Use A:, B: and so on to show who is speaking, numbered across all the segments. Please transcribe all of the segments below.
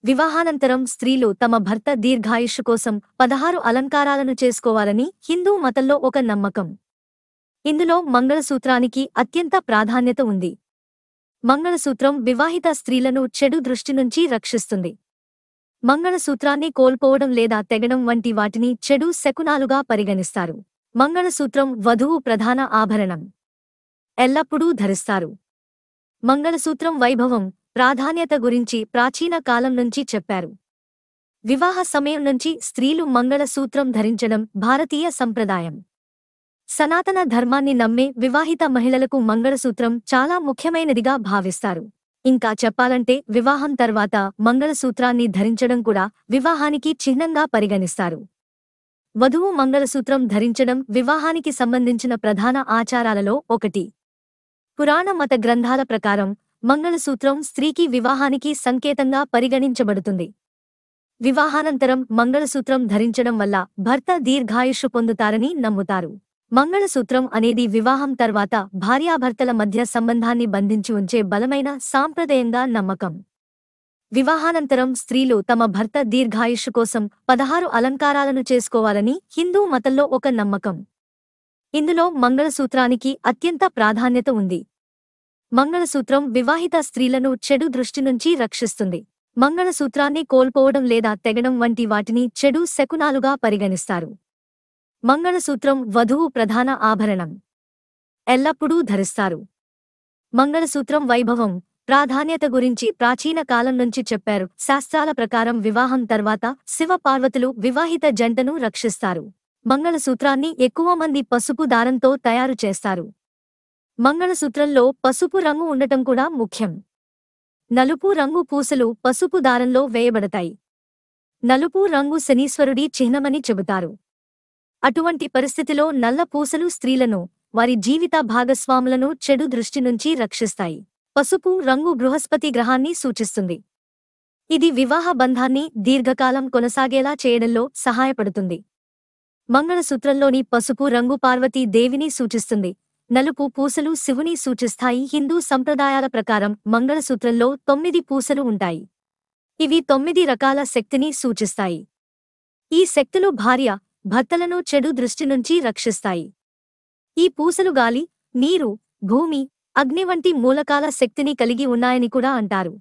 A: వివాహానంతరం స్త్రీలు తమ భర్త దీర్ఘాయుష్షు కోసం 16 అలంకారాలను చేసుకోవాలని హిందూ మతంలో ఒక నమ్మకం. ఇందులో మంగళసూత్రానికి అత్యంత ప్రాధాన్యత ఉంది. మంగళసూత్రం వివాహిత స్త్రీలను చెడు దృష్టి నుంచి రక్షిస్తుంది. మంగళసూత్రాన్ని కోల్పోవడం లేదా తెగడం వంటి వాటిని చెడు శకునాలుగా పరిగణిస్తారు. మంగళసూత్రం వధువు ప్రధాన ఆభరణం. ఎల్లప్పుడూ ధరిస్తారు. మంగళసూత్రం వైభవం, ప్రాధాన్యత గురించి ప్రాచీన కాలం నుంచి చెప్పారు. వివాహ సమయం నుంచి స్త్రీలు మంగళసూత్రం ధరించడం భారతీయ సంప్రదాయం. సనాతన ధర్మాన్ని నమ్మే వివాహిత మహిళలకు మంగళసూత్రం చాలా ముఖ్యమైనదిగా భావిస్తారు. ఇంకా చెప్పాలంటే వివాహం తర్వాత మంగళసూత్రాన్ని ధరించడం కూడా వివాహానికి చిహ్నంగా పరిగణిస్తారు. వధువు మంగళసూత్రం ధరించడం వివాహానికి సంబంధించిన ప్రధాన ఆచారాలలో ఒకటి. పురాణ మత గ్రంథాల ప్రకారం మంగళసూత్రం స్త్రీకి వివాహానికి సంకేతంగా పరిగణించబడుతుంది. వివాహానంతరం మంగళసూత్రం ధరించడం వల్ల భర్త దీర్ఘాయుష్షు పొందుతారని నమ్ముతారు. మంగళసూత్రం అనేది వివాహం తర్వాత భార్యాభర్తల మధ్య సంబంధాన్ని బంధించి ఉంచే బలమైన సాంప్రదాయంగా నమ్మకం. వివాహానంతరం స్త్రీలు తమ భర్త దీర్ఘాయుష్షు కోసం 16 అలంకారాలను చేసుకోవాలని హిందూ మతంలో ఒక నమ్మకం. ఇందులో మంగళసూత్రానికి అత్యంత ప్రాధాన్యత ఉంది. మంగళసూత్రం వివాహిత స్త్రీలను చెడు దృష్టి నుంచి రక్షిస్తుంది. మంగళసూత్రాన్ని కోల్పోవడం లేదా తెగడం వంటి వాటిని చెడు శకునాలుగా పరిగణిస్తారు. మంగళసూత్రం వధువు ప్రధాన ఆభరణం. ఎల్లప్పుడూ ధరిస్తారు. మంగళసూత్రం వైభవం, ప్రాధాన్యత గురించి ప్రాచీన కాలం నుంచి చెప్పారు. శాస్త్రాల ప్రకారం వివాహం తర్వాత శివ పార్వతులు వివాహిత జంటను రక్షిస్తారు. మంగళసూత్రాన్ని ఎక్కువ మంది పసుపు దారంతో తయారు చేస్తారు. మంగళసూత్రంలో పసుపు రంగు ఉండటం కూడా ముఖ్యం. నలుపు రంగు పూసలు పసుపు దారంలో వేయబడతాయి. నలుపు రంగు శనీశ్వరుడి చిహ్నమని చెబుతారు. అటువంటి పరిస్థితిలో నల్ల పూసలు స్త్రీలను, వారి జీవిత భాగస్వాములను చెడు దృష్టి నుంచి రక్షిస్తాయి. పసుపు రంగు బృహస్పతి గ్రహాన్ని సూచిస్తుంది. ఇది వివాహ బంధాన్ని దీర్ఘకాలం కొనసాగేలా చేయడంలో సహాయపడుతుంది. మంగళసూత్రంలోని పసుపు రంగు పార్వతీ దేవిని సూచిస్తుంది. నలుపు పూసలు శివుని సూచిస్తాయి. హిందూ సంప్రదాయాల ప్రకారం మంగళసూత్రంలో 9 పూసలు ఉంటాయి. ఇవి 9 రకాల శక్తిని సూచిస్తాయి. ఈ శక్తులు భార్య, భర్తలను చెడు దృష్టి నుంచి రక్షిస్తాయి. ఈ పూసలు గాలి, నీరు, భూమి, అగ్ని వంటి మూలకాల శక్తిని కలిగి ఉన్నాయని కూడా అంటారు.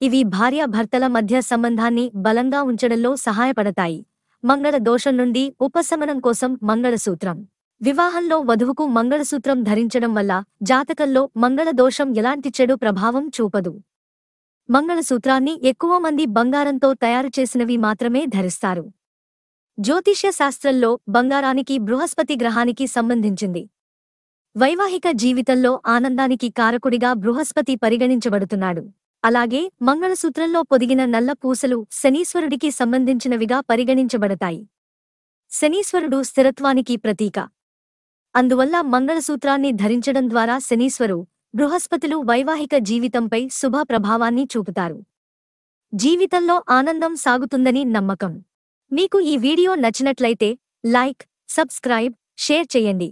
A: ఇవి భార్య భర్తల మధ్య సంబంధాన్ని బలంగా ఉంచడంలో సహాయపడతాయి. మంగళ దోషం నుండి ఉపశమనం కోసం మంగళసూత్రం. వివాహంలో వధువుకు మంగళసూత్రం ధరించడం వల్ల జాతకంలో మంగళ దోషం ఎలాంటి చెడు ప్రభావం చూపదు. మంగళసూత్రాన్ని ఎక్కువ మంది బంగారంతో తయారు చేసినవి మాత్రమే ధరిస్తారు. జ్యోతిష్య శాస్త్రంలో బంగారానికి బృహస్పతి గ్రహానికి సంబంధించింది. వైవాహిక జీవితంలో ఆనందానికి కారకుడిగా బృహస్పతి పరిగణించబడుతున్నాడు. అలాగే మంగళసూత్రంలో పొదిగిన నల్ల పూసలు శనీశ్వరుడికి సంబంధించినవిగా పరిగణించబడతాయి. శనీశ్వరుడు స్థిరత్వానికి ప్రతీక. అందువల్ల మంగళసూత్రాన్ని ధరించడం ద్వారా శనీశ్వరు, బృహస్పతులు వైవాహిక జీవితంపై శుభ ప్రభావాన్ని చూపుతారు. జీవితంలో ఆనందం సాగుతుందని నమ్మకం. మీకు ఈ వీడియో నచ్చినట్లయితే లైక్, సబ్స్క్రైబ్, షేర్ చేయండి.